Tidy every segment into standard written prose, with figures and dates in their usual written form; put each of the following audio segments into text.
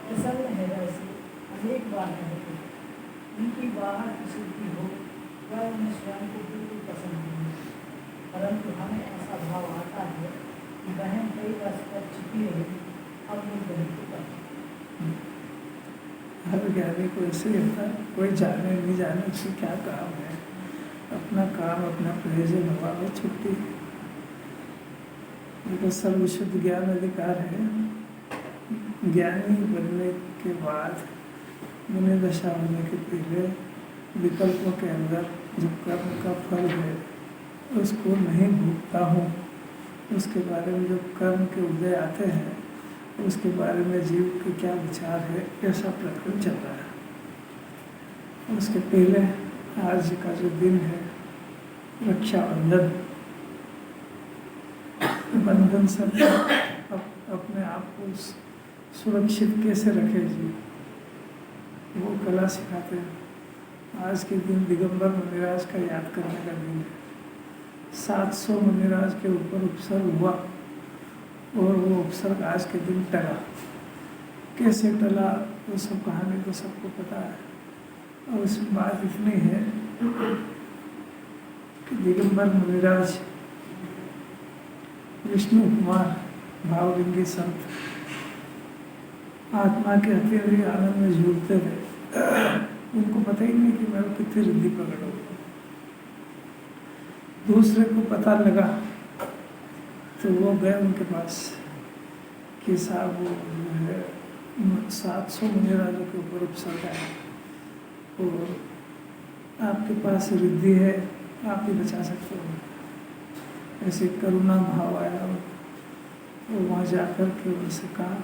प्रसन्न है वैसे अनेक बार रहते, उनकी बाहर की शुद्धि हो वह उन्हें स्वयं को बिल्कुल पसंद नहीं, परंतु हमें ऐसा भाव आता है कि बहन कई वर्ष तक छिपी रही, अब वो बहन को पता। हर ज्ञानी को ऐसे ही होता है, कोई जाने नहीं जाने उससे क्या काम है, अपना काम अपना प्रयोजन हुआ वो छुट्टी। उनका सर्वशुद्ध ज्ञान अधिकार है। ज्ञानी बनने के बाद मुनि दशा होने के पहले विकल्पों के अंदर जो कर्म का फल है उसको नहीं भोगता हूँ, उसके बारे में जो कर्म के उदय आते हैं उसके बारे में जीव के क्या विचार है ऐसा प्रकरण चल रहा है। उसके पहले आज का जो दिन है रक्षाबंधन, बंधन सब अपने आप को सुरक्षित कैसे रखे जी, वो कला सिखाते हैं। आज के दिन दिगंबर मुनिराज का याद करने का दिन है। 700 मुनिराज के ऊपर उपसर्ग हुआ और वो उपसर्ग आज के दिन टला। कैसे टला वो सब कहानी तो सबको पता है। और उसमें बात इतनी है कि दिगंबर मुनिराज विष्णु कुमार भावलिंगी संत आत्मा के अतीन्द्रिय आनंद में झूलते थे। उनको पता ही नहीं कि मैं कितनी रिद्धि प्रकट हो। दूसरे को पता लगा तो वो गए उनके पास कि साहब वो जो है 700 मुनिराजों के ऊपर उपसर्ग है और आपके पास रिद्धि है, आप ही बचा सकते हो। ऐसे करुणा भाव आया और वहाँ जाकर के उनसे कहा,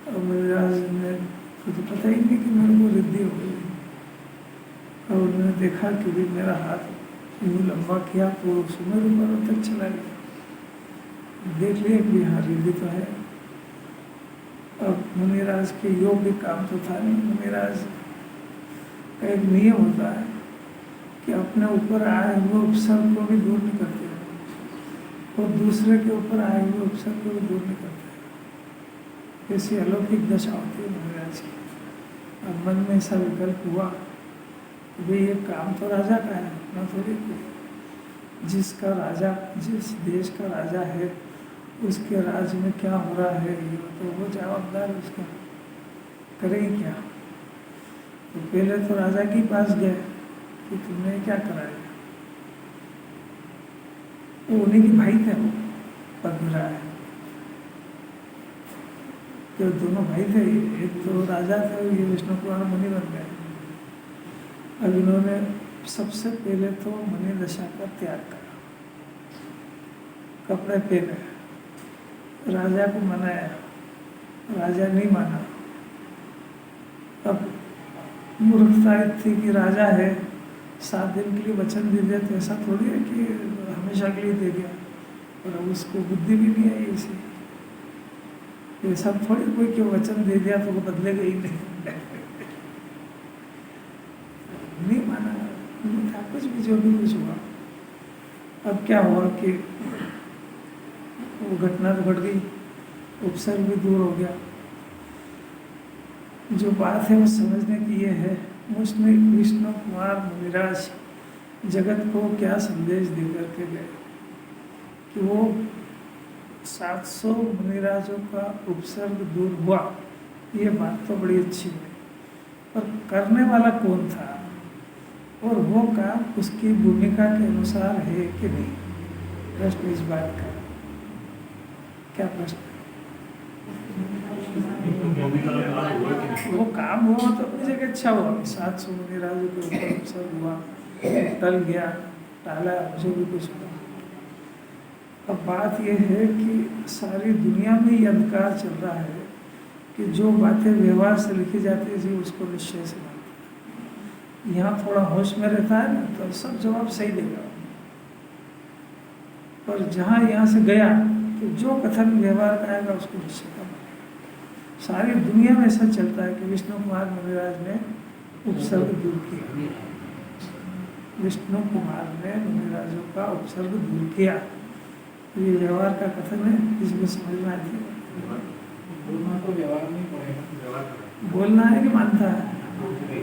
और मुनिराज ने तो पता ही नहीं कि मेरे को रिद्धि हो गई। और उन्होंने देखा कि भी मेरा हाथ यूँ लंबा किया तो सुमेर पर्वत तक चला गया। देख लिया कि हाँ रिद्धि तो है। अब मुनिराज के योग्य काम तो था नहीं। मुनिराज का एक नियम होता है कि अपने ऊपर आए हुए उपसर्ग को भी दूर नहीं करते और दूसरे के ऊपर आए हुए उपसर्ग को भी दूर नहीं करते। ऐसी अलौकिक दशा होती है मुनिराज की। अब मन में ऐसा विकल्प हुआ कि भाई ये काम तो राजा का है, ना थोड़ी कोई। जिसका राजा जिस देश का राजा है उसके राज्य में क्या हो रहा है ये तो वो जवाबदार है, उसका करें क्या। तो पहले तो राजा के पास गए कि तुमने क्या कराया। वो उन्हीं के भाई थे, वो पद्मराज जो दोनों भाई थे, एक तो राजा थे ये विष्णु कुमार मुनि बन गए। अब इन्होंने सबसे पहले तो मुनि दशा का त्याग करा, कपड़े पहने, राजा को मनाया, राजा नहीं माना। अब मूर्खता थी कि राजा है 7 दिन के लिए वचन दे दिया तो ऐसा थोड़ी है कि हमेशा के लिए दे दिया। और अब उसको बुद्धि भी नहीं आई इसी, ये सब थोड़ी कोई क्यों वचन दे दिया तो वो बदलेगा ही नहीं। नहीं माना, नहीं था कुछ भी, जो भी कुछ हुआ। अब क्या हुआ कि वो घटना तो घट गई, उपसर्ग भी दूर हो गया। जो बात है वो समझने की ये है, उसमें विष्णु कुमार मुनिराज जगत को क्या संदेश दे करके गए कि वो 700 मुनिराजों का उपसर्ग दूर हुआ। ये बात तो बड़ी अच्छी है, पर करने वाला कौन था और वो काम उसकी भूमिका के अनुसार है कि नहीं। प्रश्न इस बात का क्या प्रश्न? वो काम हुआ तो अपनी जगह अच्छा हुआ। 700 मुनि राजू के ऊपर सब हुआ, टल गया, टाला, मुझे भी कुछ हुआ। अब बात यह है कि सारी दुनिया में ये अंधकार चल रहा है कि जो बातें व्यवहार से लिखी जाती है जी उसको निश्चय से मानते हैं। यहाँ थोड़ा होश में रहता है ना तो सब जवाब सही देगा, पर जहाँ यहाँ से गया तो जो कथन व्यवहार का आएगा उसको निश्चय का मानेगा। सारी दुनिया में ऐसा चलता है कि विष्णु कुमार मुनिराज ने उपसर्ग दूर किया, विष्णु कुमार ने मुनिराजों का उपसर्ग दूर किया। ये व्यवहार का कथन है, इसमें समझ में आती है। बोलना तो व्यवहार नहीं पड़ेगा, बोलना है कि मानता है?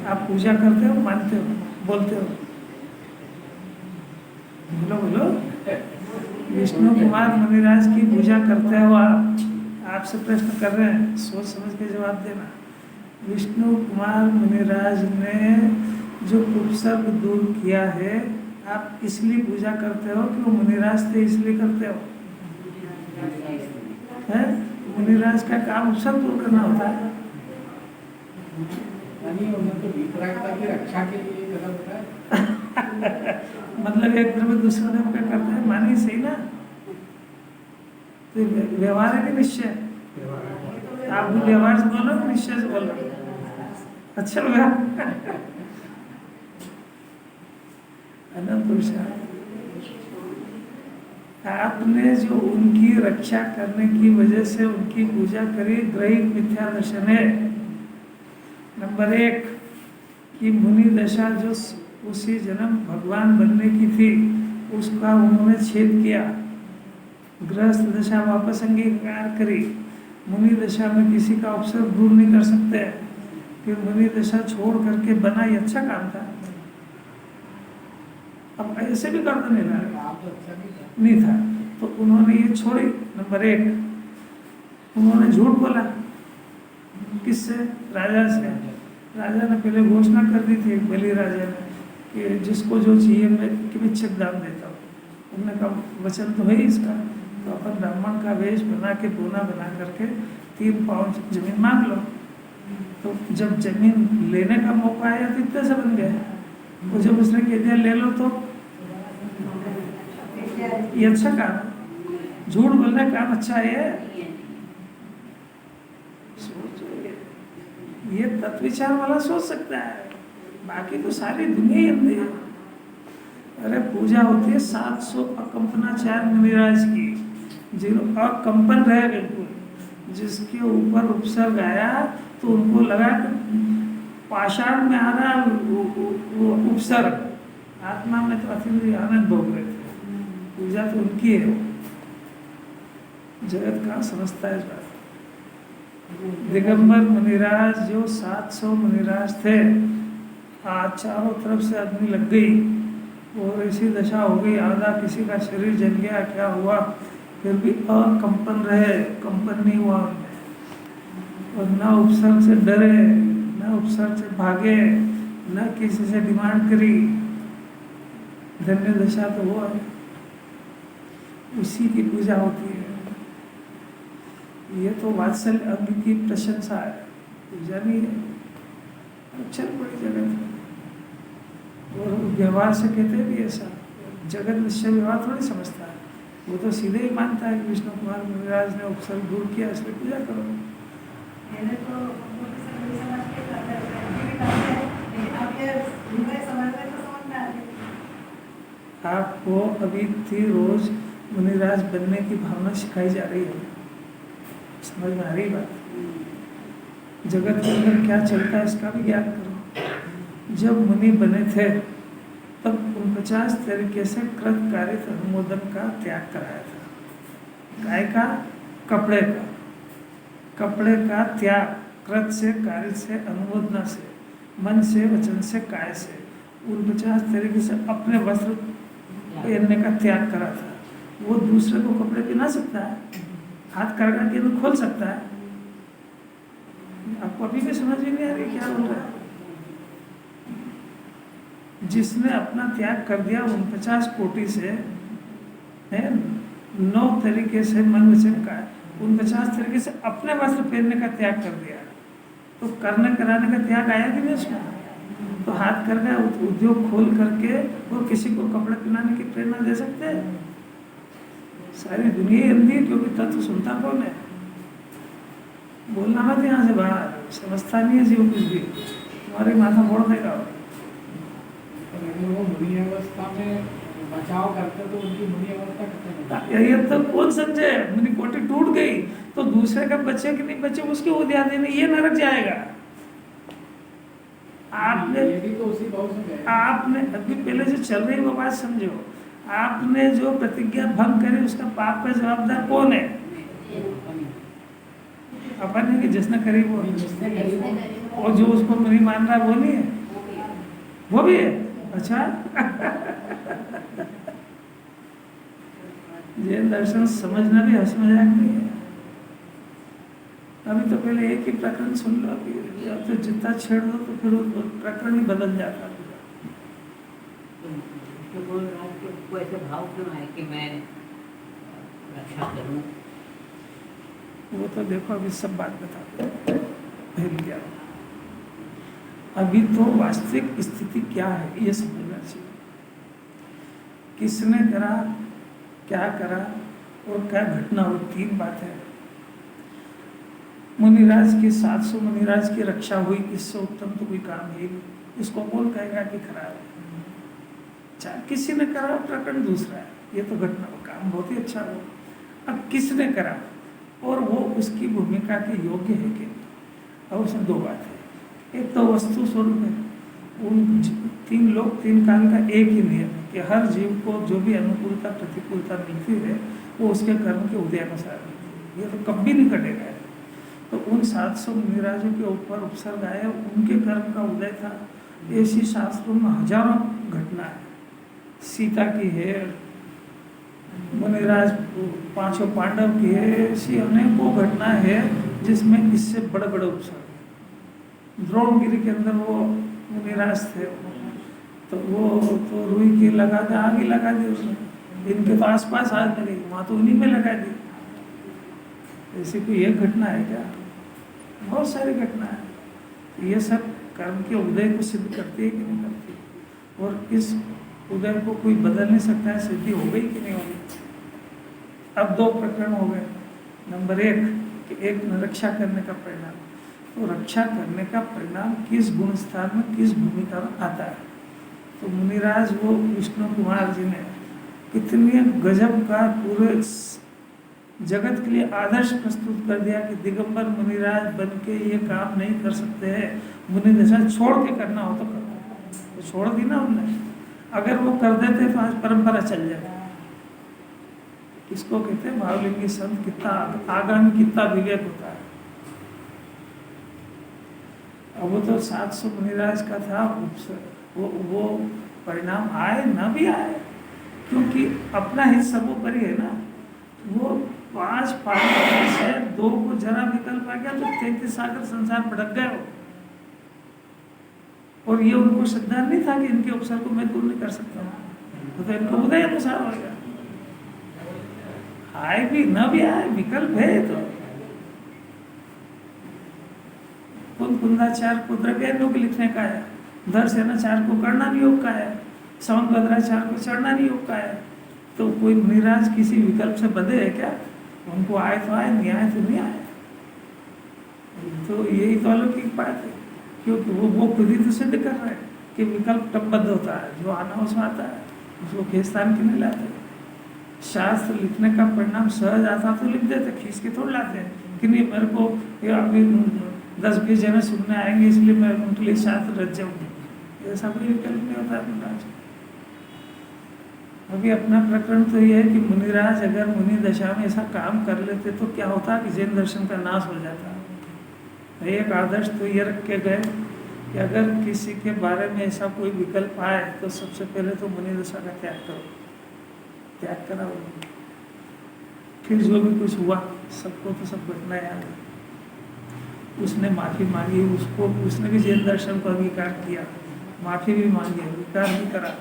आप पूजा करते हो, मानते हो, बोलते हो? बोलो बोलो। विष्णु कुमार मुनिराज की पूजा करते हो आप? आपसे प्रश्न कर रहे हैं, सोच समझ के जवाब देना। विष्णु कुमार मुनिराज ने जो उपसर्ग दूर किया है, आप इसलिए पूजा करते हो कि वो मुनिराज थे इसलिए करते हो? है? मुनिराज का काम उपसर्ग दूर करना होता है। तो विपरागता की रक्षा के लिए कदम उठाए। मतलब एक द्रव्य दूसरे द्रव्य का करते हैं, मानिए सही ना? तो व्यवहार है कि निश्चय? आप भी व्यवहार से बोलो कि निश्चय से बोलो? अच्छा लगा। अनंत विषय आपने जो उनकी रक्षा करने की वजह से उनकी पूजा करी, ग्रहिक मिथ्या दर्शन है। नंबर 1 कि मुनि दशा जो उसी जन्म भगवान बनने की थी उसका उन्होंने छेद किया, गृहस्थ दशा वापस अंगीकार करी। मुनि दशा में किसी का उपसर्ग दूर नहीं कर सकते, फिर मुनि दशा छोड़ करके बना ये अच्छा काम था। अब ऐसे भी कर नहीं रहा, नहीं था तो उन्होंने ये छोड़ी। नंबर 1 उन्होंने झूठ बोला, किससे? राजा से। राजा ने पहले घोषणा कर दी थी, बलि राजा ने, कि जिसको जो चाहिए मैं किमिच्छित दाम देता हूँ। उन्होंने कहा वचन तो है इसका, तो अपन ब्राह्मण का वेश बना के दोना बना करके 3 पाउंड जमीन मांग लो। तो जब जमीन लेने का मौका आया तो इतने से बन गया। वो जब उसने कह दिया ले लो तो ये अच्छा काम, झूठ बोलने का काम अच्छा है। ये तत्विचार वाला सोच सकता है, बाकी तो सारी दुनिया ही अंधी है। अरे पूजा होती है 700 अकंपनाचार्य मुनिराज की, जिन्होंने अकंपन रहे बिल्कुल, जिसके ऊपर उपसर्ग आया तो उनको लगा कि पाषाण में आ रहा वो उपसर्ग, आत्मा में तो अतिरिक्त आनंद भोग रहे थे। पूजा तो उनकी है, वो जगत का समझता है इस बात। दिगंबर मुनिराज जो 700 मुनिराज थे, आज चारों तरफ से अग्नि लग गई और ऐसी दशा हो गई, आधा किसी का शरीर जल गया, क्या हुआ, फिर भी अकंपन रहे, कंपन नहीं हुआ उनमें। और न उपसर्ग से डरे, न उपसर्ग से भागे, न किसी से डिमांड करी। धन्य दशा तो वो है, उसी की पूजा होती है। ये तो वात्सल्य अंग की प्रशंसा है, पूजा नहीं है। चल बड़ी जगत है और व्यवहार से कहते भी ऐसा, जगत निश्चय व्यवहार थोड़ी समझता है। वो तो सीधे ही मानता है कि विष्णु कुमार मुनिराज ने उपसर्ग दूर किया इसलिए पूजा करो। आपको अभी थी रोज मुनिराज बनने की भावना सिखाई जा रही है, समझ में आ रही बात? जगत के अंदर क्या चलता है इसका भी ज्ञान करो। जब मुनि बने थे तब 49 तरीके से कृत कारित अनुमोदन का त्याग कराया था। काय का? कपड़े का। कपड़े का त्याग, कृत से, कारित से, अनुमोदना से, मन से, वचन से, काय से, 49 तरीके से अपने वस्त्र पहनने का त्याग करा था। वो दूसरे को कपड़े पहना सकता है, हाथ करगा के भी खोल सकता है। आपको अभी भी समझ में नहीं आ रही क्या बोल रहा है? जिसने अपना त्याग कर दिया 49 कोटि से, है 9 तरीके से मन वचन का, 49 तरीके से अपने वस्त्र पहनने का त्याग कर दिया, तो करने कराने का त्याग आया कि नहीं उसमें? तो हाथ करके उद्योग खोल करके और किसी को कपड़े पहनाने की प्रेरणा दे सकते हैं? सारी दुनिया अंधी है, क्योंकि तत्व सुनता कौन है? बोलना मत यहाँ से बाहर, समझता नहीं है जीव कुछ भी, तुम्हारे माथा फोड़ देगा। अगर वो बुरी अवस्था में बचाव करते तो उनकी बुरी अवस्था करते ये तो कौन समझे? मेरी कोटी टूट गई तो दूसरे का बचे कि नहीं बचे उसके वो ध्यान देने, ये नरक जाएगा। आपने ये भी तो उसी भाव से गए। आपने अभी पहले जो चल रही वो बात समझो, आपने जो प्रतिज्ञा भंग करी उसका पाप का जवाबदार कौन है? अपन है कि जिसने करी वो, जिसने करी वो, और जो उसको नहीं मान रहा वो नहीं है, वो भी है। अच्छा जैन दर्शन समझना भी हंस मजाक नहीं है। अभी तो पहले एक ही प्रकरण सुन लो, अभी अब तो जितना छेड़ दो तो फिर वो प्रकरण ही बदल जाता है। तो बोल रहा हूँ कि उसको ऐसे भाव क्यों है कि मैं रक्षा करूँ? वो तो देखो अभी सब बात बताते हैं। अभी तो वास्तविक स्थिति क्या है ये समझना चाहिए। किसने करा, क्या करा और क्या घटना हुई, तीन बातें। मुनिराज के 700 मुनिराज की रक्षा हुई, इससे उत्तम तो कोई काम है नहीं। इसको कौन कहेगा कि खराब है? चाहे किसी ने करा प्रकरण दूसरा है, ये तो घटना हो, काम बहुत ही अच्छा हो। अब किसने करा और वो उसकी भूमिका के योग्य है कि नहीं, और उसमें दो बात है। एक तो वस्तु स्वरूप है, उन तीन लोग तीन काल का एक ही नियम है कि हर जीव को जो भी अनुकूलता प्रतिकूलता मिलती है वो उसके कर्म के उदय अनुसार मिलती है, ये तो कभी नहीं कटेगा। तो उन 700 मुनिराजों के ऊपर उपसर्ग आए, उनके कर्म का उदय था। ऐसी शास्त्रों में हजारों घटना है, सीता की है, मुनिराज पांचों पांडव की है, ऐसी अनेकों घटना है जिसमें इससे बड़े बड़े उपसर्ग। द्रोणगिरी के अंदर वो मुनिराज थे, तो वो तो रुई की लगा दे, आग ही लगा दी उसने, इनके तो आसपास आग लगी, वहाँ तो उन्हीं में लगा दी। ऐसी कोई एक घटना है क्या? बहुत सारी घटना है। ये सब कर्म के उदय को सिद्ध करती है कि नहीं करती, और इस उदय को कोई बदल नहीं सकता है, सिद्धि हो गई कि नहीं होगी। अब दो प्रकरण हो गए। नंबर एक कि एक रक्षा करने का परिणाम, तो रक्षा करने का परिणाम किस गुण स्थान में किस भूमिका में आता है। तो मुनिराज वो विष्णु कुमार जी ने कितनी गजब का पूरे जगत के लिए आदर्श प्रस्तुत कर दिया कि दिगंबर मुनिराज बन के ये काम नहीं कर सकते हैं, मुनि दशा छोड़ के करना हो तो करो। तो छोड़ दी ना उनने, अगर वो कर देते तो आज परंपरा चल जाए। किसको कहते हैं? भावलिंगी संत कितना आगामी कितना विवेक होता है। अब वो तो 700 मुनिराज का था, वो परिणाम आए ना भी आए, क्योंकि अपना हित सर्वोपरि है ना। वो 5 पांडवों से 2 को जरा विकल्प आ गया तो 33 सागर संसार भटक गए हो। और ये उनको श्रद्धा नहीं था कि इनके अवसर को मैं दूर नहीं कर सकता हूँ, तो इनको उदय अनुसार हो गया। आए भी न भी आए, विकल्प है। तो कुंदाचार को द्रव्यानुग लिखने का है, दर्शनाचार को करना नियोग का है, सौंदर्याचार को चढ़ना नियोग का है। तो कोई मुनिराज किसी विकल्प से बंधे है क्या? उनको आए तो आए, नहीं आए तो नहीं आए। तो यही तो अलौकिक बात है, क्योंकि वो खुद ही तो सिद्ध कर रहे हैं कि विकल्प टबबद्ध होता है, जो आना उसमें आता है, उसको खींचतान के नहीं लाते। शास्त्र लिखने का परिणाम सहज आता तो लिख देते, खींच के थोड़ लाते हैं कि नहीं मेरे को अभी 10-20 जने सुनने आएंगे इसलिए मैं उनके लिए शास्त्र रच जाऊँगी, ऐसा कोई विकल्प नहीं होता है मुनिराज। अभी अपना प्रकरण तो ये है कि मुनिराज अगर मुनि दशा में ऐसा काम कर लेते तो क्या होता कि जैन दर्शन का नाश हो जाता। एक आदर्श तो ये रख के गए कि अगर किसी के बारे में ऐसा कोई विकल्प आए तो सबसे पहले तो मुनि दशा का त्याग करो, त्याग करा। फिर जो भी कुछ हुआ सबको तो सब घटना याद है। उसने माफ़ी मांगी, उसको उसने भी जैन दर्शन को अंगीकार किया, माफ़ी भी मांगी, अंगीकार भी करा।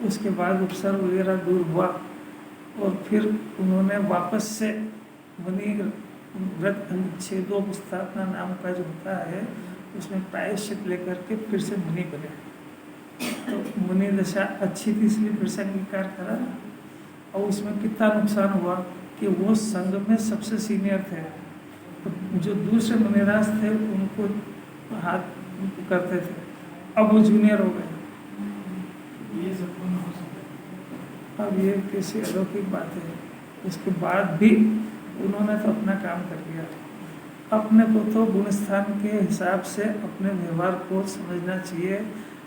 उसके बाद उपसर्ग वगैरह दूर हुआ और फिर उन्होंने वापस से मुनि व्रत अनुच्छेदोपस्थापना नाम का जो होता है उसमें प्रायश्चित लेकर के फिर से मुनि बने। तो मुनि दशा अच्छी थी इसलिए फिर से अंगीकार करा ना। और उसमें कितना नुकसान हुआ कि वो संघ में सबसे सीनियर थे, तो जो दूसरे मुनिराज थे उनको हाथ करते थे, अब वो जूनियर हो गए। ये सब तो हो सकता अब ये कैसी अलौकिक बात है। उसके बाद भी उन्होंने तो अपना काम कर लिया। अपने को तो गुणस्थान के हिसाब से अपने व्यवहार को समझना चाहिए,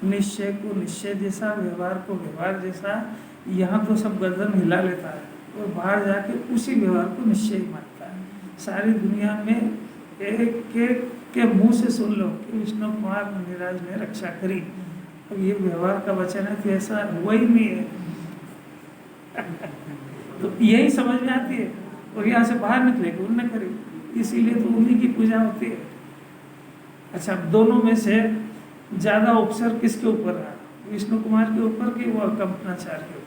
निश्चय को निश्चय जैसा, व्यवहार को व्यवहार जैसा। यहाँ तो सब गर्दन हिला लेता है और बाहर जाके उसी व्यवहार को निश्चय ही मानता है। सारी दुनिया में एक के मुंह से सुन लो कि विष्णु कुमार मुनिराज ने रक्षा करी, अब ये व्यवहार का वचन है तो ऐसा हुआ ही नहीं है। तो यही समझ में आती है और यहाँ से बाहर निकलेगी उन्होंने करी, इसीलिए तो उन्हीं की पूजा होती है। अच्छा, दोनों में से ज्यादा उपसर्ग किसके ऊपर रहा, विष्णु कुमार के ऊपर कि वो कंपनाचार्य के ऊपर?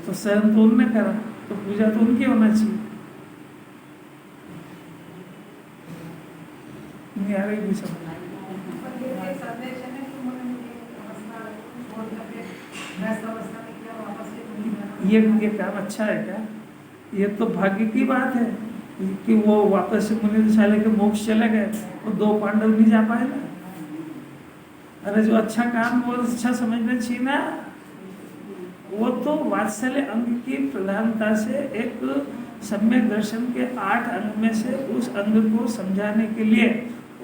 तो सहन तो उनने करा, तो पूजा तो उनकी होना चाहिए। नहीं आ रही भी समझ। ये काम अच्छा है क्या? ये तो भाग्य की बात है कि वो वापस से मुनि दशा लेके मोक्ष चले गए, वो 2 पांडव नहीं जा पाए ना। अरे जो अच्छा काम वो अच्छा समझना चाहिए ना। वो तो वात्सल्य अंग की प्रधानता से एक सम्यक दर्शन के 8 अंग में से उस अंग को समझाने के लिए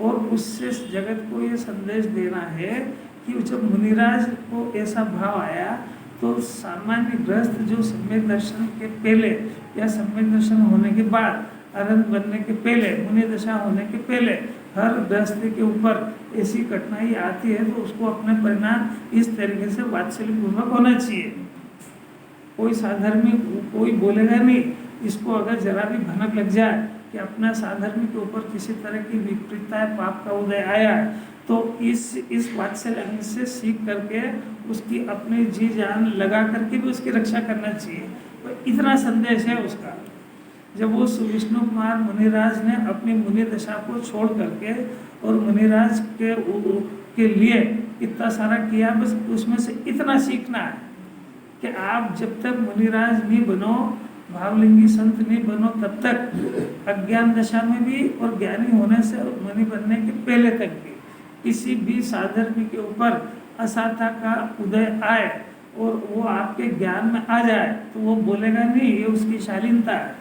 और उससे जगत को ये संदेश देना है कि जब मुनिराज को ऐसा भाव आया तो सामान्य गृहस्थ जो सम्यक दर्शन के पहले या सम्यक दर्शन होने के बाद, अरहंत बनने के पहले, मुनि दशा होने के पहले हर गृहस्थी के ऊपर ऐसी कठिनाई आती है तो उसको अपने परिणाम इस तरीके से वात्सल्य पूर्वक होना चाहिए। कोई साधर्मी कोई बोलेगा नहीं, इसको अगर जरा भी भनक लग जाए कि अपना साधर्मी के ऊपर किसी तरह की विपरीतता है, पाप का उदय आया है, तो इस वात्सल्य अंग से सीख करके उसकी अपनी जी जान लगा करके भी उसकी रक्षा करना चाहिए। तो इतना संदेश है उसका। जब वो विष्णु कुमार मुनिराज ने अपनी मुनि दशा को छोड़ करके और मुनिराज के लिए इतना सारा किया, बस उसमें से इतना सीखना है कि आप जब तक मुनिराज नहीं बनो, भावलिंगी संत नहीं बनो, तब तक अज्ञान दशा में भी और ज्ञानी होने से मुनि बनने के पहले तक भी किसी भी साधर्मी के ऊपर असाधा का उदय आए और वो आपके ज्ञान में आ जाए तो वो बोलेगा नहीं, ये उसकी शालीनता है।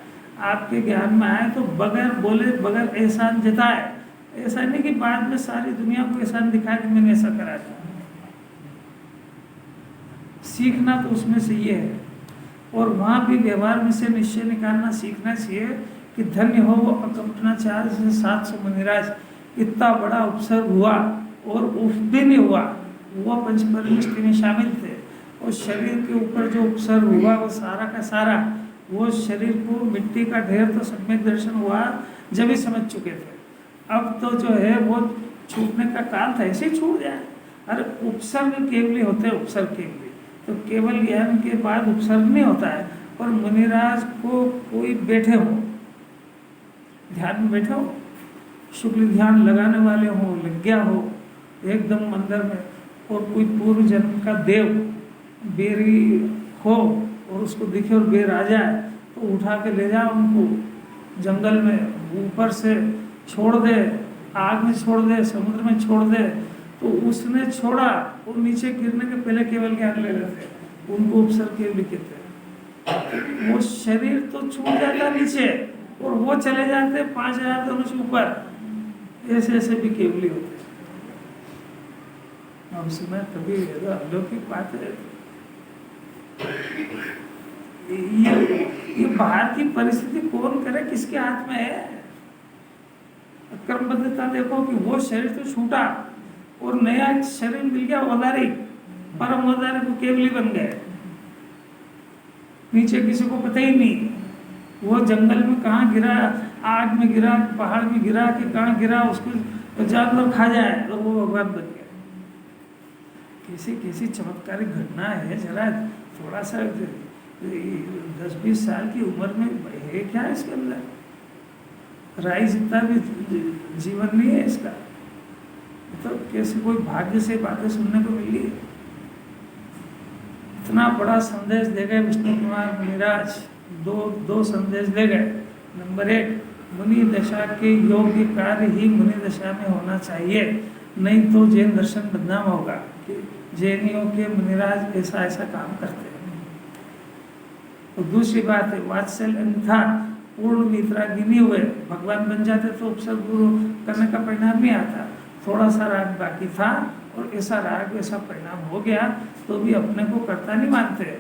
आपके ज्ञान में आए तो बगैर बोले, बगैर एहसान जताए, ऐसा नहीं कि बाद में सारी दुनिया को एहसान दिखाए कि मैंने ऐसा करा था। सीखना तो उसमें से ये है। और वहाँ भी व्यवहार में से निश्चय निकालना सीखना चाहिए कि धन्य हो वो अकंपनाचार्य से 700 मुनिराज, इतना बड़ा उपसर्ग हुआ और उफ भी नहीं हुआ, वो पंचपरमेष्टि में शामिल थे। और शरीर के ऊपर जो उपसर्ग हुआ वो सारा का सारा, वो शरीर को मिट्टी का ढेर तो सम्यक दर्शन हुआ जब ही समझ चुके थे। अब तो जो है वो छूटने का काल था, ऐसे ही छूट जाए। अरे उपसर्ग केवली होते हैं, उपसर्ग केवली, तो केवल ज्ञान के बाद उपसर्ग नहीं होता है। और मुनिराज को कोई बैठे हो, ध्यान में बैठे हो, शुक्ल ध्यान लगाने वाले हो, लग गया हो एकदम अंदर में, और कोई पूर्व जन्म का देव बेरी हो और उसको दिखे और बेर आ जाए तो उठा के ले जाओ उनको जंगल में, ऊपर से छोड़ दे, आग में छोड़ दे, समुद्र में छोड़ दे, तो उसने छोड़ा और नीचे गिरने के पहले केवल ज्ञान ले लेते, उनको उपसर्ग केवली कहते। वो शरीर तो छूट जाता नीचे और वो चले जाते 5000 धनुष ऊपर, ऐसे ऐसे भी केवली होते। अब सुना कभी अलौकिक बात है। ये बाहर की परिस्थिति कौन करे, किसके हाथ में है? कर्मबद्धता देखो कि वो शरीर तो छूटा और नया शरीर मिल गया, औदारी, परम औदारी को केवली बन गए। नीचे किसी को पता ही नहीं, वो जंगल में कहाँ गिरा, आग में गिरा, पहाड़ में गिरा कि कहाँ गिरा, उसको जानवर खा जाए और वो भगवान बन गया। कैसी चमत्कारी घटना है। जरा थोड़ा सा 10-20 साल की उम्र में है क्या इसके अंदर? राई जितना भी जीवन नहीं है इसका, तो कैसे कोई भाग्य से बातें सुनने को मिली है। इतना बड़ा संदेश दे गए विष्णु कुमार मुनिराज, दो संदेश दे गए। नंबर 1, मुनि दशा के योग्य कार्य ही मुनि दशा में होना चाहिए, नहीं तो जैन दर्शन बदनाम होगा कि जैनियों के मुनिराज ऐसा ऐसा काम करते हैं। तो दूसरी बात है वात्सल्य अन्यथा पूर्ण वितरागिनी हुए भगवान बन जाते तो उपसर्ग गुरु करने का परिणाम नहीं आता। थोड़ा सा राग बाकी था और ऐसा राग ऐसा परिणाम हो गया तो भी अपने को कर्ता नहीं मानते।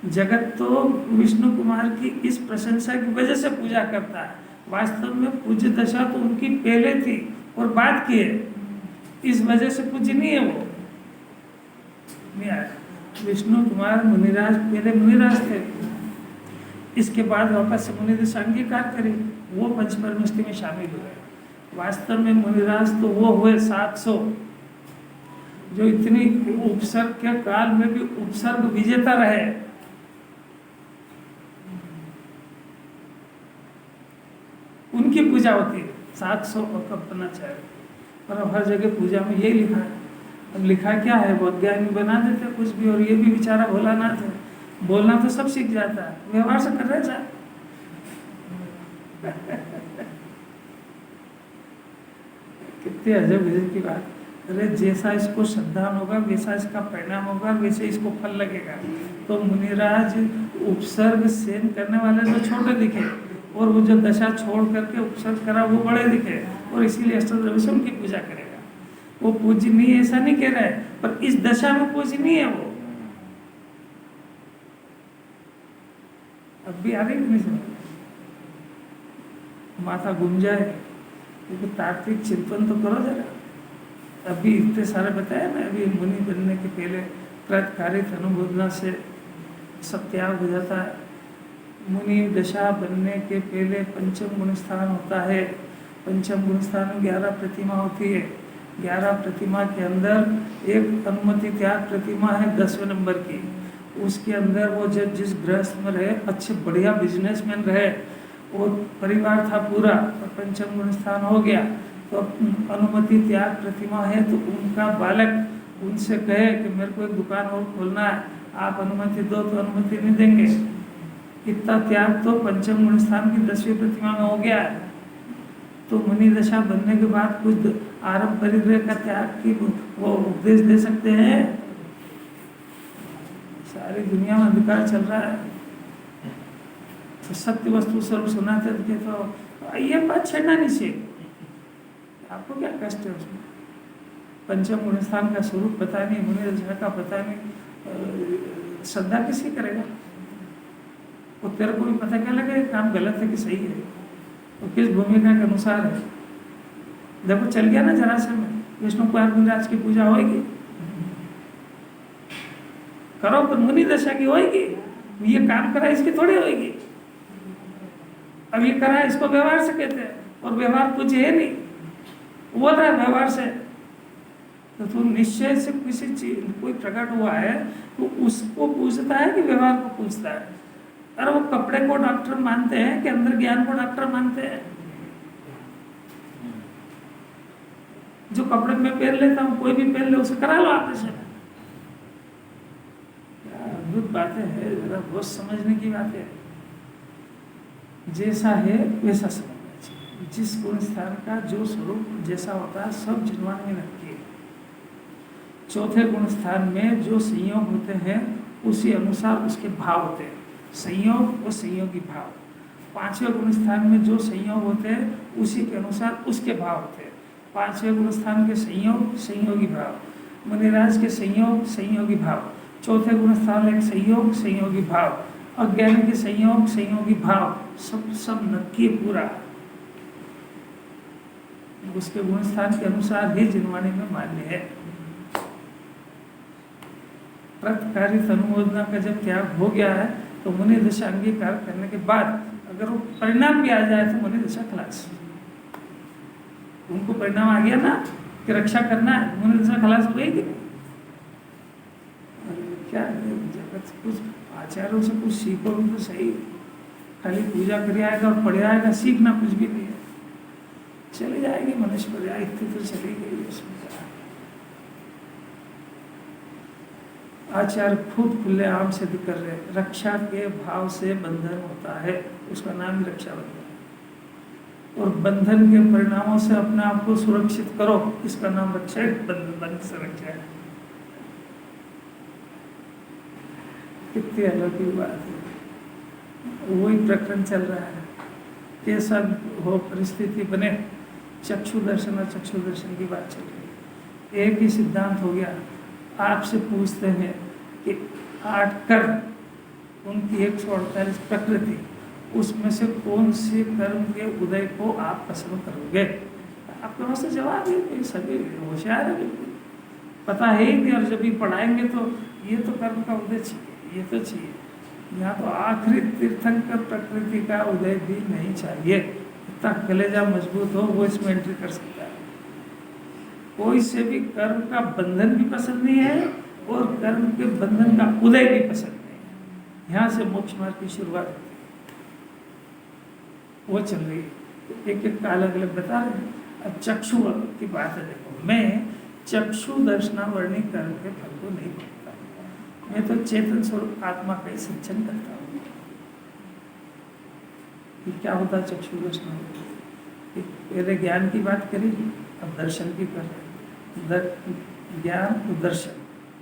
जगत तो विष्णु कुमार की इस प्रशंसा की वजह से पूजा करता है, वास्तव में पूज्य दशा तो उनकी पहले थी और बाद की है, इस वजह से पूज्य नहीं है वो, नहीं आया। विष्णु कुमार मुनिराज पहले मुनिराज थे, इसके बाद वापस से मुनि दशा अंगीकार करी, वो पंचपरमेष्ठी में शामिल हुए। वास्तव में मुनिराज तो वो हुए 700 जो इतनी उपसर्ग के काल में भी उपसर्ग विजेता रहे। उनकी पूजा होती है 700 कल्पना चाहिए, पर अब हर जगह पूजा में यही लिखा है। अब लिखा क्या है, वो ज्ञानी बना देते कुछ भी, और ये भी बेचारा भोलानाथ है, बोलना तो सब सीख जाता है, व्यवहार से कर रहे जा। कितने अजब गजब की बात। अरे जैसा इसको श्रद्धा होगा वैसा इसका परिणाम होगा, वैसे इसको फल लगेगा। तो मुनिराज उपसर्ग सेन करने वाले तो छोटे दिखे, और वो जो दशा छोड़ करके उपसर्ग करा वो बड़े दिखे, और इसीलिए अष्टद्रव्य से उनकी पूजा करेगा। वो पूज्य नहीं है ऐसा नहीं कह रहा है, पर इस दशा में पूज्य नहीं है वो। अब भी आ रही नहीं समझ, माथा घूम जाए, क्योंकि तात्विक चिंतन तो करो जरा। अभी इतने सारे बताया ना, अभी मुनि बनने के पहले कृतकारित अनुमोदना से सब त्याग हो जाता है। मुनि दशा बनने के पहले पंचम गुण स्थान होता है। पंचम गुण स्थान में 11 प्रतिमा होती है। 11 प्रतिमा के अंदर एक अनुमति त्याग प्रतिमा है 10वें नंबर की। उसके अंदर वो जब जिस गृहस्थ में रहे, अच्छे बढ़िया बिजनेसमैन रहे, और परिवार था पूरा, और पंचम गुण स्थान हो गया, तो अनुमति त्याग प्रतिमा है। तो उनका बालक उनसे कहे कि मेरे को एक दुकान और खोलना है, आप अनुमति दो, तो अनुमति नहीं देंगे। इतना त्याग तो पंचम गुण स्थान की 10वीं प्रतिमा में हो गया है। तो मुनि दशा बनने के बाद कुछ आरंभ परिग्रह का त्याग की वो उपदेश दे सकते हैं। सारी दुनिया में अंधकार चल रहा है, तो सत्य वस्तु स्वरूप सुनाते थे, तो ये बात छेड़ना नहीं चाहिए। आपको क्या कष्ट है उसमें? पंचम गुण स्थान का स्वरूप पता नहीं, मुनि दशा का पता नहीं, श्रद्धा किसकी करेगा? वो तेरे को भी पता क्या लगे काम गलत है कि सही है, तो किस भूमिका के अनुसार है। देखो चल गया ना जरासंध में, विष्णु कुमार मुनिराज की पूजा होगी, करो, पर मुनि दशा की होगी। ये काम करा इसकी थोड़ी होगी। अब ये करा इसको व्यवहार से कहते हैं, और व्यवहार कुछ है नहीं, बोल रहा है व्यवहार से। तो तू निश्चय से किसी चीज कोई प्रकट हुआ है तो उसको पूछता है कि व्यवहार को पूछता है? अरे वो कपड़े को डॉक्टर मानते हैं कि अंदर ज्ञान को डॉक्टर मानते हैं? जो कपड़े में पहन लेता हूँ, कोई भी पहन ले, उसे करा लो ऑपरेशन। अद्भुत बातें है, जरा बहुत समझने की बात है। जैसा है वैसा समझना चाहिए। जिस गुण स्थान का जो स्वरूप जैसा होता है सब जिनवान में रखती है। चौथे गुण स्थान में जो संयोग होते हैं उसी अनुसार उसके भाव होते हैं, संयोग और संयोगी भाव। 5वें गुण स्थान में जो संयोग होते हैं उसी के अनुसार उसके भाव होते हैं। 5वें गुण स्थान के संयोग संयोगी भाव, मुनिराज के संयोग संयोगी भाव। चौथे गुण स्थान एक संयोग संयोगी भाव, अज्ञानी के संयोग संयोगी भाव, सब नक्की पूरा उसके गुण स्थान के अनुसार ही जिनवाणी में मान्य है। प्रतकारित अनुमोदना का जब त्याग हो गया है तो मुनि दशा अंगीकार करने के बाद अगर वो परिणाम भी आ जाए तो मुनि दशा खलास। उनको परिणाम आ गया ना कि रक्षा करना है, मुनि दशा खलास हो गई कि क्या जगत कुछ आचार्यों से कुछ सीखो भी तो सही। खाली पूजा कर आएगा और पढ़ आएगा, सीखना कुछ भी नहीं है। चली जाएगी, मनुष्य पर्याय स्थिति तो चली गई उसमें क्या। आचार्य खुद खुले आम से भी कर रहे, रक्षा के भाव से बंधन होता है, उसका नाम ही रक्षा बंधन, और बंधन के परिणामों से अपने आप को सुरक्षित करो, इसका नाम रक्षा है। बंधन से रक्षा है। कितनी अलौकिक बात है। वही प्रकरण चल रहा है, कैसा हो परिस्थिति बने, चक्षु दर्शन और चक्षु दर्शन की बात चल रही है। एक ही सिद्धांत हो गया। आपसे पूछते हैं कि 8 कर्म, उनकी 148 प्रकृति, उसमें से कौन से कर्म के उदय को आप पसंद करोगे? आपके पास तो जवाब है, सभी होशियार है, बिल्कुल पता है ही नहीं। और जब भी पढ़ाएंगे तो ये तो कर्म का उदय चाहिए, ये तो चाहिए। यहाँ तो आखिरी तीर्थंकर प्रकृति का उदय भी नहीं चाहिए। इतना कलेजा मजबूत हो वो इसमें एंट्री कर सकता है। कोई से भी कर्म का बंधन भी पसंद नहीं है और कर्म के बंधन का उदय भी पसंद नहीं है। यहाँ से मोक्ष मार्ग की शुरुआत होती है, वो चल रही है। एक एक का अलग अलग बता रहे हैं। अब चक्षु की बात है, देखो मैं चक्षु दर्शनावरणी कर्म के फल को नहीं भोगता, मैं तो चेतन स्वरूप आत्मा का ही सिंचन करता हूँ। क्या होता है चक्षु दर्शनावरणी? पहले ज्ञान की बात करी, अब दर्शन की कर रहे हैं। ज्ञान दर्शन,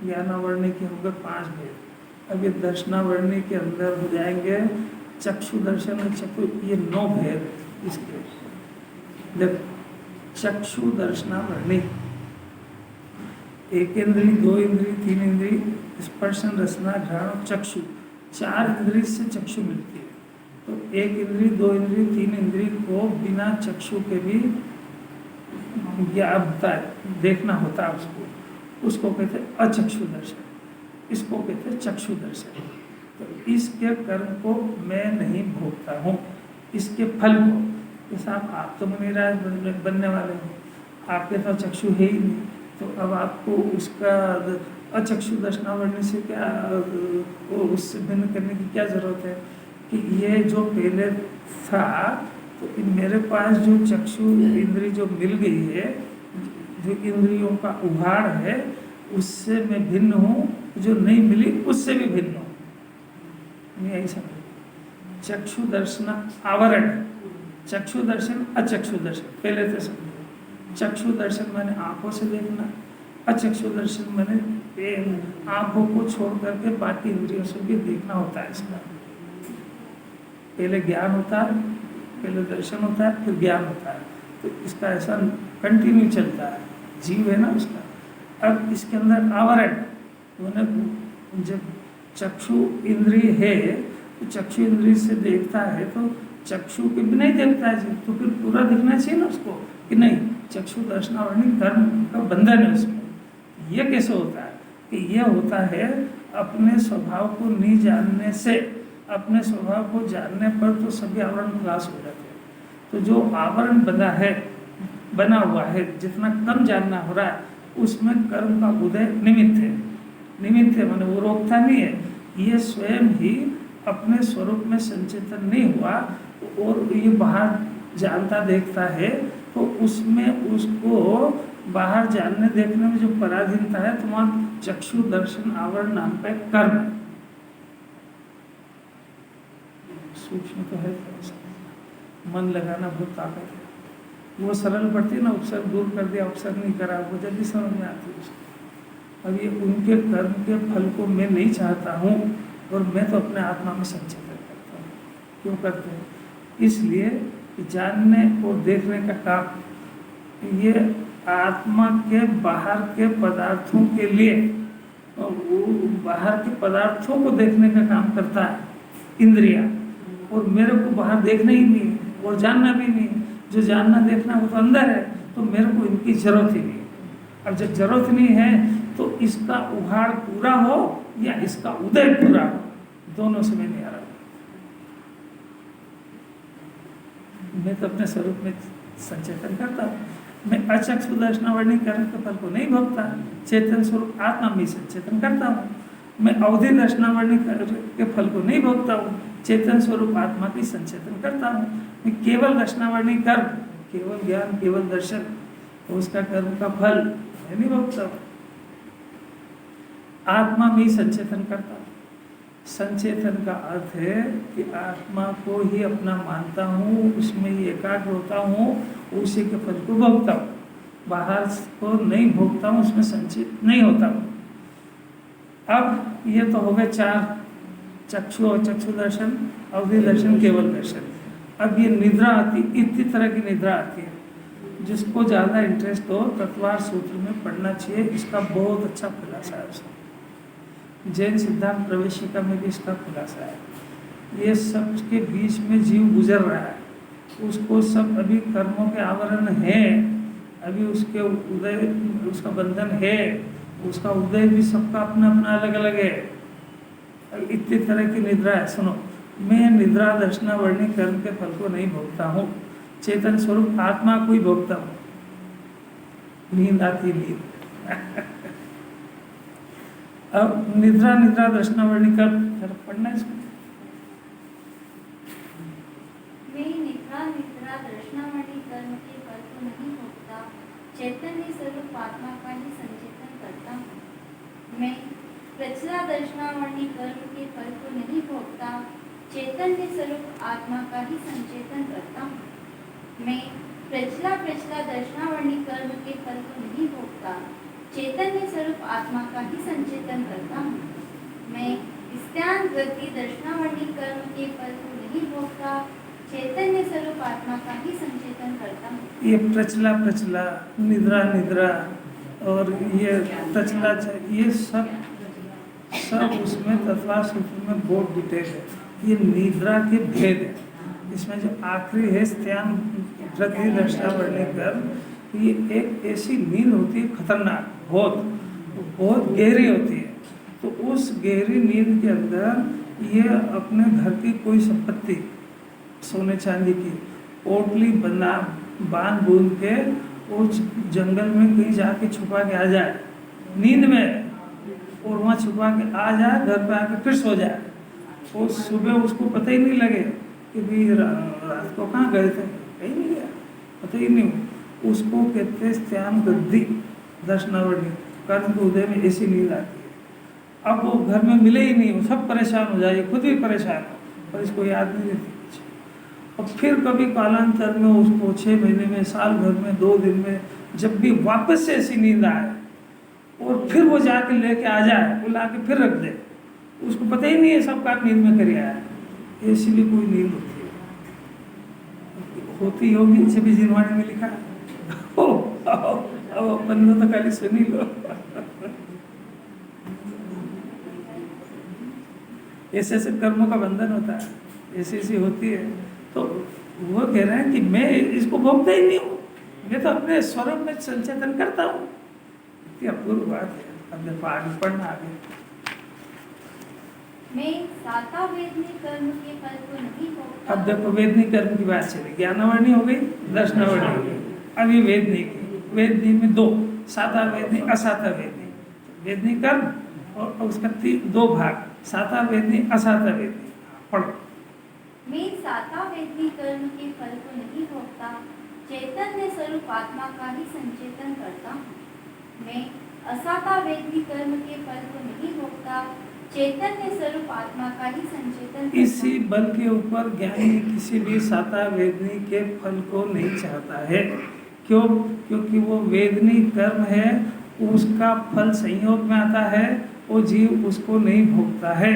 ज्ञानावरणी के होंगे 5 भेद। अब ये दर्शनावरणी के अंदर हो जाएंगे चक्षु दर्शन और चक्षु, ये 9 भेद इसके। देखो चक्षु दर्शनावरणी, 1 इंद्री, 2 इंद्री, 3 इंद्री, स्पर्शन रसना घ्राण चक्षु, 4 इंद्री से चक्षु मिलती है। तो 1 इंद्री, 2 इंद्री, 3 इंद्री को बिना चक्षु के भी ज्ञापता है, देखना होता है उसको कहते हैं अचक्षु दर्शन, इसको कहते हैं चक्षु दर्शन। तो इसके कर्म को मैं नहीं भोगता हूँ, इसके फल को। जैसा आप तो मुनिराज बनने वाले हो, आपके तो चक्षु है ही नहीं, तो अब आपको उसका अचक्षु दर्शनावरणी से क्या, उससे भिन्न करने की क्या जरूरत है? कि ये जो पहले था, तो मेरे पास जो चक्षु इंद्री जो मिल गई है, जो इंद्रियों का उभाड़ है, उससे मैं भिन्न हूँ, जो नहीं मिली उससे भी भिन्न हूँ। यही समझ। चक्षु दर्शन आवरण, चक्षु दर्शन अचक्षु दर्शन, पहले तो समझो। चक्षु दर्शन मैंने आंखों से देखना, अचक्षु दर्शन मैंने आंखों को छोड़ करके बाकी इंद्रियों से भी देखना होता है। इसका पहले ज्ञान होता है, पहले दर्शन होता है, फिर ज्ञान होता है। तो इसका ऐसा कंटिन्यू चलता है, जीव है ना उसका। अब इसके अंदर आवरण, जब चक्षु इंद्रिय है तो चक्षु इंद्रिय से देखता है, तो चक्षु के भी नहीं देखता है जीव, तो फिर पूरा दिखना चाहिए ना उसको कि नहीं, चक्षु दर्शनावरणी कर्म का बंधन है उसमें। ये कैसे होता है? कि यह होता है अपने स्वभाव को नहीं जानने से। अपने स्वभाव को जानने पर तो सभी आवरण खलास हो जाते हैं। तो जो आवरण बना हुआ है, जितना कम जानना हो रहा है, उसमें कर्म का उदय निमित्त है। निमित्त है माने वो रोकता नहीं है, ये स्वयं ही अपने स्वरूप में संचेतन नहीं हुआ और ये बाहर जानता देखता है, तो उसमें उसको बाहर जानने देखने में जो पराधीनता है, तो वहाँ चक्षु दर्शन आवरण नाम का कर्म है। सूक्ष्म तो है, मन लगाना बहुत ताकत है। वो सरल पड़ती है ना, उपसर्ग दूर कर दिया, उपसर्ग नहीं करा, वो जल्दी समझ में आती है उसको। अब ये उनके कर्म के फल को मैं नहीं चाहता हूँ, और मैं तो अपने आत्मा में संचेतन करता हूँ। क्यों करते हैं? इसलिए जानने और देखने का काम ये आत्मा के बाहर के पदार्थों के लिए, और वो बाहर के पदार्थों को देखने का काम करता है इंद्रिया, और मेरे को बाहर देखना ही नहीं है और जानना भी नहीं है। जो जानना देखना वो तो अंदर है, तो मेरे को इनकी जरूरत ही नहीं है। अब जब जरूरत नहीं है तो इसका उभाड़ पूरा हो या इसका उदय पूरा हो, दोनों से मैं नहीं आ रहा। मैं तो अपने स्वरूप में संचेतन करता हूँ। मैं अचक्षु दर्शनावरणी कर्म के फल को नहीं भोगता, चेतन स्वरूप आत्मा में संचेतन करता हूँ। मैं अवधि दर्शनावरणी के फल को नहीं भोगता हूँ, चेतन स्वरूप आत्मा की संचेतन करता हूँ। मैं केवल दर्शनावरणी कर्म, केवल ज्ञान, केवल दर्शन, उसका कर्म का फल मैं नहीं भोगता हूँ। आत्मा में ही संचेतन करता हूँ। संचेतन का अर्थ है कि आत्मा को ही अपना मानता हूँ, उसमें ही एकाग्र होता हूँ, उसी के फल को भोगता हूँ। बाहर को नहीं भोगता हूँ, उसमें संचित नहीं होता हूँ। अब ये तो हो गए 4 चक्षु और चक्षु दर्शन, अवधि दर्शन, केवल दर्शन। अब ये निद्रा आती, इतनी तरह की निद्रा आती है। जिसको ज़्यादा इंटरेस्ट हो तत्वार सूत्र में पढ़ना चाहिए, इसका बहुत अच्छा खुलासा है उसमें। जैन सिद्धांत प्रवेशिका में भी इसका खुलासा है। ये सब के बीच में जीव गुजर रहा है, उसको सब अभी कर्मों के आवरण है, अभी उसके उदय, उसका बंधन है, उसका उदय भी सबका अपना अपना अलग अलग है। इतनी तरह की निद्रा है। सुनो, मैं निद्रा दर्शनावर्णी कर्म के फल को नहीं भोगता हूँ, चेतन स्वरूप आत्मा को ही भोगता हूँ। नींद आती नींद। अब निद्रा निद्रा दर्शनावर्णी कर्म पढ़ना है इसमें। मैं निद्रा निद्रा दर्शनावर्णी कर्म के फल को नहीं भोगता, चैतन्य स्वरूप आत्मा का ही संचेतन करता हूँ। मैं प्रचला दर्शनावर्णी कर्म के फल को नहीं भोगता, चैतन्य स्वरूप आत्मा का ही संचेतन करता हूँ। मैं प्रचला प्रचला दर्शनावर्णी कर्म के फल को नहीं भोगता, चैतन्य स्वरूप आत्मा का ही संचेतन करता हूँ। मैं स्त्यान वृत्ति दर्शनावर्णी कर्म के फल को नहीं भोगता, चैतन्य स्वरूप आत्मा का ही संचेतन करता हूँ। ये प्रचला प्रचला, निद्रा निद्रा और ये प्रचला, ये सब उसमें तत्वार सूत्र में बहुत डिटेल है। ये निद्रा के भेद है। इसमें जो आखिरी है स्त्यान वृत्ति दर्शनावर्णी कर्म, ये एक ऐसी नींद होती है खतरनाक, बहुत गहरी होती है। तो उस गहरी नींद के अंदर ये अपने घर की कोई संपत्ति, सोने चांदी की पोटली बांध बूंद के उस जंगल में कहीं जाके छुपा के आ जाए नींद में, और वहाँ छुपा के आ जाए, घर पे आके फिर सो जाए, और सुबह उसको पता ही नहीं लगे कि भी रात को कहाँ गए थे, कहीं नहीं गया, पता ही नहीं। उसको कहते हैं स्त्यान गद्दी दर्शनावर्णी कर्म के उदय में ऐसी नींद आती है। अब वो घर में मिले ही नहीं, वो सब परेशान हो जाए, खुद भी परेशान हो, पर इसको याद नहीं रहती। और फिर कभी कालांतर में उसको 6 महीने में, साल भर में, 2 दिन में, जब भी वापस से ऐसी नींद आए और फिर वो जाके लेके आ जाए, वो ला के फिर रख दे, उसको पता ही नहीं है सब काम नींद में कर आया। ऐसी भी कोई नींद होती होगी, इसे भी जिनवाणी में लिखा है। अपन तो खाली सुनी लो। ऐसे ऐसे कर्मों का बंधन होता है, ऐसी ऐसी होती है। तो वो कह रहे हैं कि मैं इसको भोगता ही नहीं हूँ, मैं तो अपने स्वरूप में संचेतन करता हूँ। इतनी अपूर्व बात है। अब देखो आगे पढ़ना आगे। मैं साता वेदनी कर्म के फल को नहीं भोगता। अब देखो वेदनी कर्म की बात चली, ज्ञानावर्णी हो गई, दर्शनावर्णी हो गई। अब ये वेदनी की, वेदनी में 2, साता वेदनी, असाता वेदनी। वेदनी कर्म और उसका 2 भाग, साता वेदनी, असाता वेदनी। पढ़ो। मैं साता वेदनी कर्म के फल को नहीं भोगता, चैतन्य स्वरूप आत्मा का ही संचेतन करता हूँ। मैं असाता वेदनी कर्म के फल को नहीं भोगता, चैतन्य स्वरूप आत्मा का ही संचेतन करता हूँ। इसी बल के ऊपर ज्ञानी किसी भी साता वेदनी के फल को नहीं चाहता है। क्यों? क्योंकि वो वेदनी कर्म है, उसका फल संयोग में आता है, वो जीव उसको नहीं भोगता है।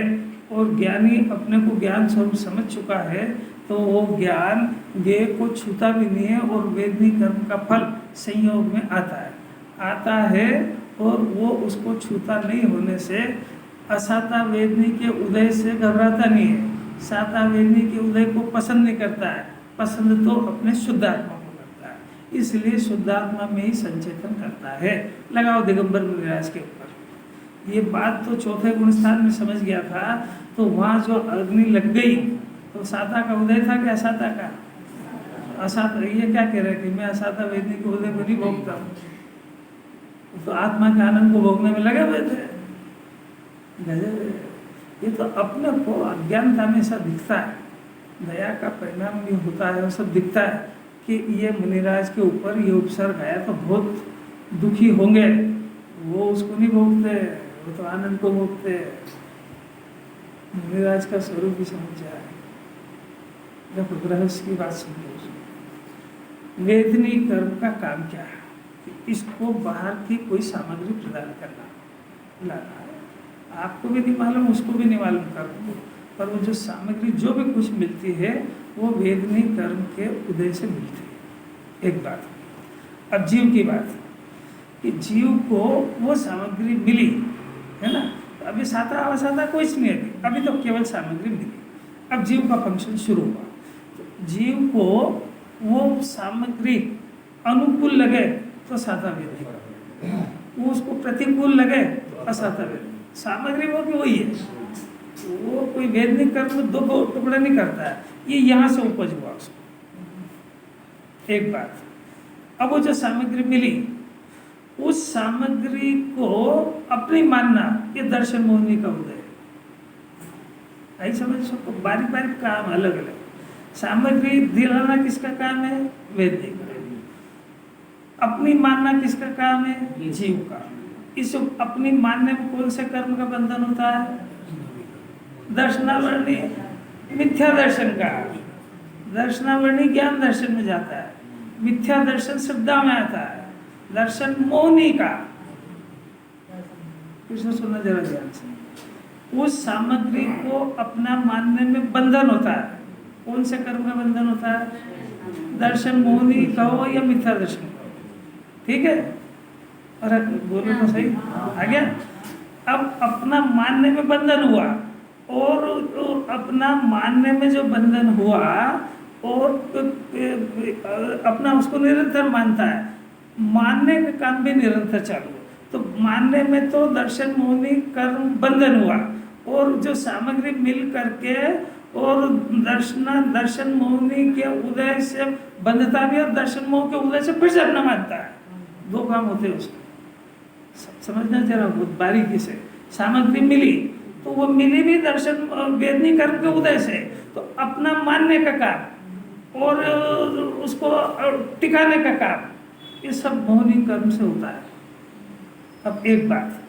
और ज्ञानी अपने को ज्ञान स्वरूप समझ चुका है, तो वो ज्ञान ये को छूता भी नहीं है, और वेदनी कर्म का फल संयोग में आता है, और वो उसको छूता नहीं होने से असाता वेदनी के उदय से घबराता नहीं है, साता वेदनी के उदय को पसंद नहीं करता है। पसंद तो अपने शुद्ध आत्मा को करता है, इसलिए शुद्ध आत्मा में ही संचेतन करता है। लगाओ दिगंबर मुनिराज के ऊपर। ये बात तो चौथे गुणस्थान में समझ गया था, तो वहाँ जो अग्नि लग गई तो साता का उदय था कि असाता का? असाता। ये क्या कह रहे हैं कि मैं असाता वेदनी के उदय को नहीं भोगता हूँ, तो आत्मा के आनंद को भोगने में लगे हुए थे। ये तो अपने को अज्ञानता में ऐसा दिखता है, दया का परिणाम भी होता है, वो सब दिखता है कि ये मुनिराज के ऊपर ये उपसर्ग आया तो बहुत दुखी होंगे, वो उसको नहीं भोगते, वो तो आनंद को भोगते। मुनिराज का स्वरूप ही समझ जाए जब रहस्य की बात समझो। वेदनी कर्म का काम क्या है? इसको बाहर की कोई सामग्री प्रदान करना लाना है। आपको भी नहीं मालूम, उसको भी नहीं मालूम कर्म को, पर वो जो सामग्री जो भी कुछ मिलती है वो वेदनी कर्म के उदय से मिलती है। एक बात। अब जीव की बात कि जीव को वो सामग्री मिली है ना, तो अभी साता अवसाता कुछ नहीं है, अभी तो केवल सामग्री मिली। अब जीव का फंक्शन शुरू हुआ, तो जीव को वो सामग्री अनुकूल लगे तो साता वेद, वो उसको प्रतिकूल लगे तो असाता वेद। सामग्री वो की वही है, वो कोई वेदनिक कर्म दो टुकड़ा नहीं करता है, ये यहाँ से उपज हुआ उसको। एक बात। अब वो जो सामग्री मिली, उस सामग्री को अपनी मानना, ये दर्शन मोहिनी का उदय है। आई समझ सबको? बारीक बारीक काम अलग अलग। सामग्री दिलाना किसका काम है? वेदिक। अपनी मानना किसका काम है? जीव का। इस अपनी मानने में कौन से कर्म का बंधन होता है? दर्शनावरणी मिथ्या दर्शन का। दर्शनावरणी ज्ञान दर्शन में जाता है, मिथ्या दर्शन श्रद्धा में आता है, दर्शन मोहिनी का। कृष्ण सुनना जरा ध्यान से। उस सामग्री को अपना मानने में बंधन होता है। कौन से कर्म का बंधन होता है? दर्शन मोहिनी कहो या मिथ्या दर्शन कहो, ठीक है? अरे बोलो तो सही, आ गया? अब अपना मानने में बंधन हुआ, और अपना मानने में जो बंधन हुआ और अपना उसको निरंतर मानता है, मानने का काम भी निरंतर चालू है। तो मानने में तो दर्शन मोहिनी कर्म बंधन हुआ, और जो सामग्री मिल करके और दर्शन मोहिनी के उदय से बंधता भी और दर्शन मोह के उदय से फिर से अपना मानता है। दो काम होते हैं उसको, समझना जरा बहुत बारीकी से। सामग्री मिली तो वो मिली भी दर्शन वेदनी कर्म के उदय से, तो अपना मानने का काम और उसको टिकाने का काम, ये सब मोहिनी कर्म से होता है। अब एक बात,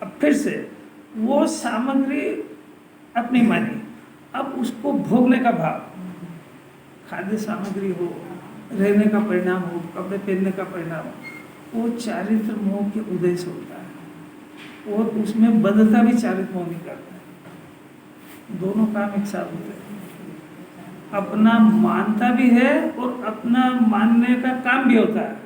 अब फिर से वो सामग्री अपनी मानी, अब उसको भोगने का भाव, खाद्य सामग्री हो, रहने का परिणाम हो, कपड़े पहनने का परिणाम हो, वो चारित्र मोह के उदय से होता है, और उसमें बंधता भी चारित्र मोह नहीं करता है। दोनों काम एक साथ होते हैं। अपना मानता भी है और अपना मानने का काम भी होता है।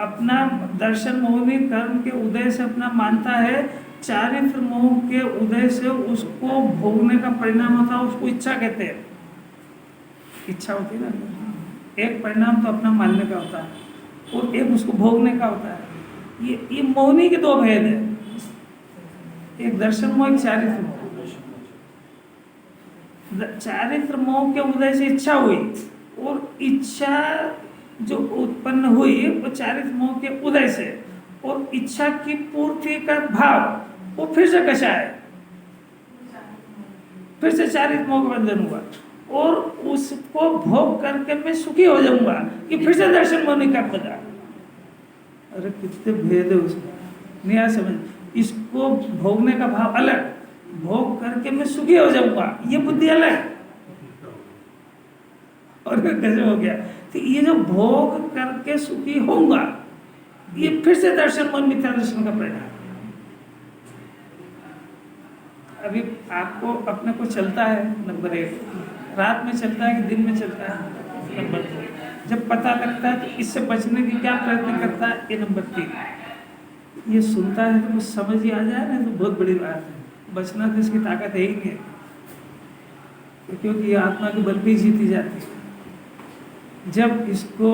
अपना दर्शन मोहिनी कर्म के उदय से अपना मानता है, चारित्र मोह के उदय से उसको भोगने का परिणाम होता है, उसको इच्छा कहते हैं। इच्छा होती है ना, एक परिणाम तो अपना मानने का होता है और एक उसको भोगने का होता है। ये मोहिनी के दो भेद है, एक दर्शन मोह, एक चारित्र मोह। चारित्र मोह के उदय से इच्छा हुई, और इच्छा जो उत्पन्न हुई वो चारित्र मोह के उदय से, और इच्छा की पूर्ति का भाव वो फिर से कषा है, फिर से चारित्र मोह का बंधन हुआ, और उसको भोग करके मैं सुखी हो जाऊंगा, कि फिर से दर्शन मोहिनी का बजा। अरे कितने भेद है उसमें, नहीं आ समझ। इसको भोगने का भाव अलग, भोग करके मैं सुखी हो जाऊंगा, ये बुद्धि अलग, और कैसे हो गया? तो ये जो भोग करके सुखी होऊंगा, ये फिर से दर्शन मोह मिथ्या दर्शन का परिणाम। अभी आपको अपने को चलता है नंबर 1, रात में चलता है कि दिन में चलता है नंबर 2, जब पता लगता है तो इससे बचने की क्या प्रयत्न करता है ये नंबर 3। ये सुनता है तो कुछ समझ ही आ जाए ना तो बहुत बड़ी बात है, बचना तो इसकी ताकत है ही नहीं, क्योंकि ये आत्मा के बल पे जीती जाती है। जब इसको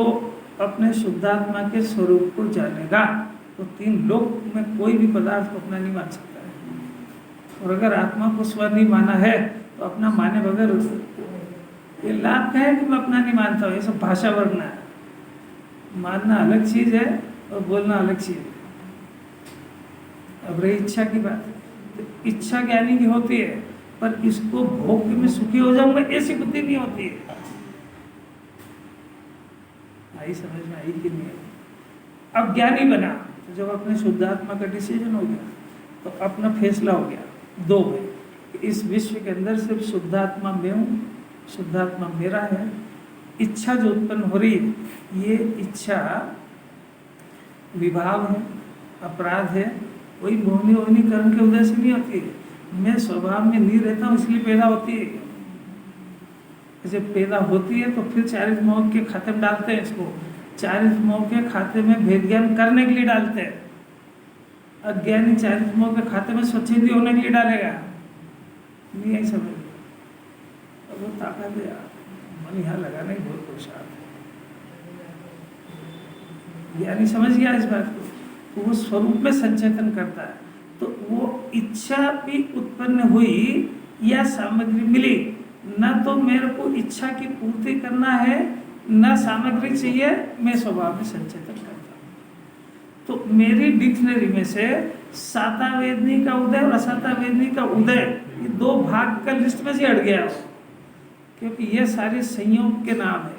अपने शुद्धात्मा के स्वरूप को जानेगा तो 3 लोक में कोई भी पदार्थ को अपना नहीं मान सकता है। और अगर आत्मा को स्व नहीं माना है तो अपना माने बगैर ये लाभ है कि मैं अपना नहीं मानता हूँ, ये सब भाषा वर्णना है। मानना अलग चीज़ है और बोलना अलग चीज़ है। अब रही इच्छा की बात, तो इच्छा ज्ञानी की होती है, पर इसको भोग के मैं सुखी हो जाऊंगा ऐसी बुद्धि नहीं होती है। आई समझ में आई कि नहीं आई? अब ज्ञानी बना तो जब अपने शुद्धात्मा का डिसीजन हो गया तो अपना फैसला हो गया दो में, इस विश्व के अंदर सिर्फ शुद्धात्मा मैं हूँ, शुद्धात्मा मेरा है। इच्छा जो उत्पन्न हो रही है ये इच्छा विभाव है, अपराध है, कोई मोहनी वोहनी कर्म के उदय से नहीं होती है। मैं स्वभाव में नहीं रहता हूँ इसलिए पैदा होती है। जब पैदा होती है तो फिर चारित्र मोह के खाते में डालते हैं इसको, चारित्र मोह के खाते में भेद ज्ञान करने के लिए डालते हैं। अज्ञानी चारित्र मोह के खाते में स्वच्छंदी होने के लिए डालेगा, नहीं आई समझ। अब वो ताकत है यार, मन यहाँ लगाना ही बहुत पुरुषार्थ है। ज्ञानी समझ गया इस बात को तो वो स्वरूप में संचेतन करता है। तो वो इच्छा भी उत्पन्न हुई या सामग्री मिली, न तो मेरे को इच्छा की पूर्ति करना है न सामग्री चाहिए, मैं स्वभाव में संचेतन करता हूँ। तो मेरी डिक्शनरी में से साता वेदनी का उदय और असाता वेदनी का उदय ये दो भाग का लिस्ट में से हट गया, क्योंकि ये सारे संयोग के नाम है।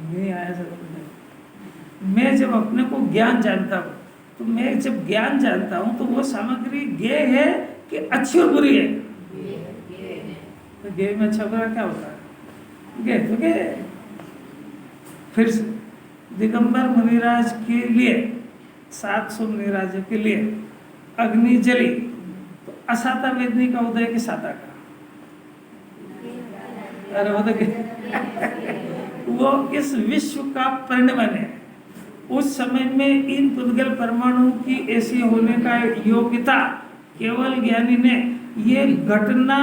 नहीं आया समझ में। मैं जब अपने को ज्ञान जानता हूँ तो मैं जब ज्ञान जानता हूँ तो वो सामग्री गे है कि अच्छी और बुरी है। तो गे में अच्छा बुरा क्या होता है? गे तो गे। फिर से दिगंबर मुनिराज के लिए 700 मुनिराज के लिए अग्नि जली तो असाता वेदनी का उदय के साता का, अरे वो तो वो इस विश्व का परिणमन है। उस समय में इन पुद्गल परमाणु की ऐसी होने का योग्यता केवल ज्ञानी ने, ये घटना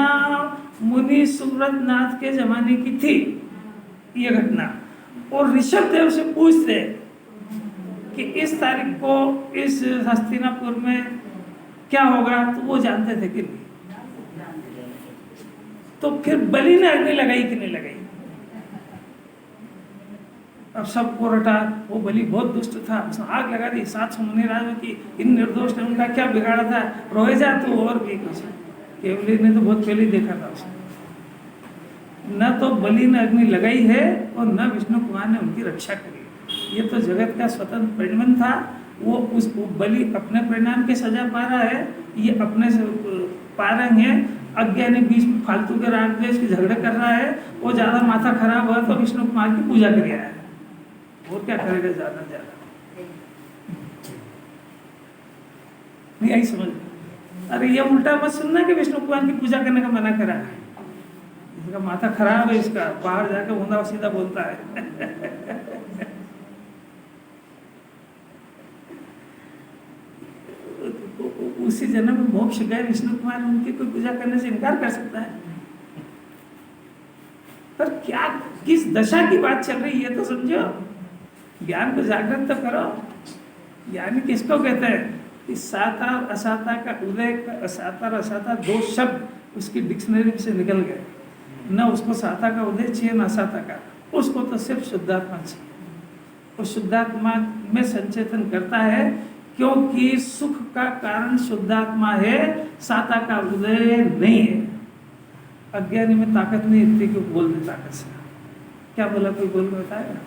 मुनि सुव्रत नाथ के जमाने की थी ये घटना। और ऋषभ देव से पूछते कि इस तारीख को इस हस्तिनापुर में क्या होगा, तो वो जानते थे कि नहीं। तो फिर बलि ने अग्नि लगाई कि नहीं लगाई? अब सबको रटा, वो बलि बहुत दुष्ट था, उसने आग लगा दी 700 मुनिराजों की। इन निर्दोष ने उनका क्या बिगाड़ा था, रोए जा तू और भी कुछ। केवली ने तो बहुत पहले ही देखा था उसने। न तो बलि ने अग्नि लगाई है और न विष्णु कुमार ने उनकी रक्षा करी। ये तो जगत का स्वतंत्र परिणाम था। वो उस बलि अपने परिणाम के सजा पा रहा है, ये अपने से पा रहे हैं। अज्ञानी बीच में फालतू के राग द्वेष के झगड़े कर रहा है, वो ज्यादा माथा खराब हुआ तो विष्णु कुमार की पूजा कर रहा है। वो क्या करेगा ज्यादा ज्यादा? नहीं आई समझ। अरे ये उल्टा मत सुनना कि विष्णु कुमार की पूजा करने का मना करा है। इसका माथा खराब है, इसका बाहर जाकर ऊंधा सीधा बोलता है। उसी जन्म में मोक्ष गए विष्णु कुमार, उनकी कोई पूजा करने से इनकार कर सकता है? पर क्या किस दशा की बात चल रही है तो समझो। ज्ञान को जागृत तो करो। ज्ञानी किसको कहते हैं कि साता असाता का उदय, साता और असाता दो शब्द उसकी डिक्शनरी से निकल गए। न उसको साता का उदय चाहिए न असाता का, उसको तो सिर्फ शुद्धात्मा चाहिए। और शुद्धात्मा में संचेतन करता है क्योंकि सुख का कारण शुद्धात्मा है, साता का उदय नहीं है। अज्ञानी में ताकत नहीं इतनी कि बोल दे ताकत से। क्या बोला, कोई बोल बताएगा?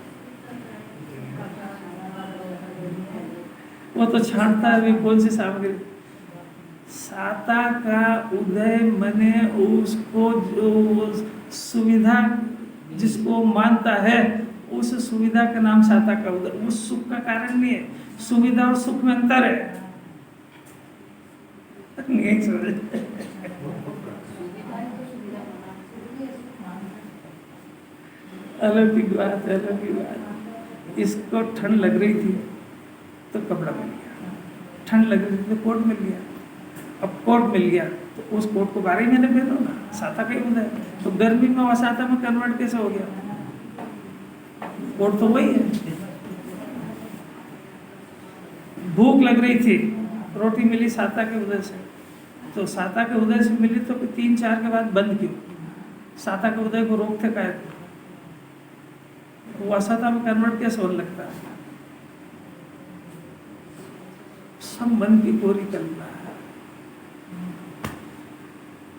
वो तो छांटता है भी कौन सी सामग्री। साता का उदय मने उसको जो सुविधा जिसको मानता है उस सुविधा का नाम साता का उदय। वो सुख का कारण नहीं है, सुविधा और सुख में अंतर है। नहीं समझ? अलौकिक बात है, अलौकिक बात। इसको ठंड लग रही थी तो कपड़ा मिल गया, ठंड लग रही थी तो कोट मिल गया। अब कोट मिल गया तो उस कोट को 12 महीने पहनो ना, साता का ही उदय। तो गर्मी में वह साता में कन्वर्ट कैसे हो गया? कोट तो वही है। भूख लग रही थी, रोटी मिली साता के उदय से, तो साता के उदय से मिली तो 3-4 के बाद बंद क्यों? साता के उदय को रोकते काहे? वो असाता में कन्वर्ट कैसे होने लगता है? सब मन की पूरी कल्पना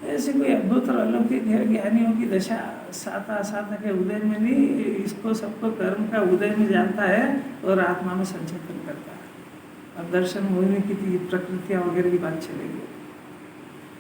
है। ऐसे कोई अद्भुत और अलौकिक है ज्ञानियों की दशा साधना के उदय में नहीं, इसको सबको कर्म का उदय में जानता है और आत्मा में संचेतन करता है। और दर्शन होने की प्रकृतियाँ वगैरह की बात चलेगी।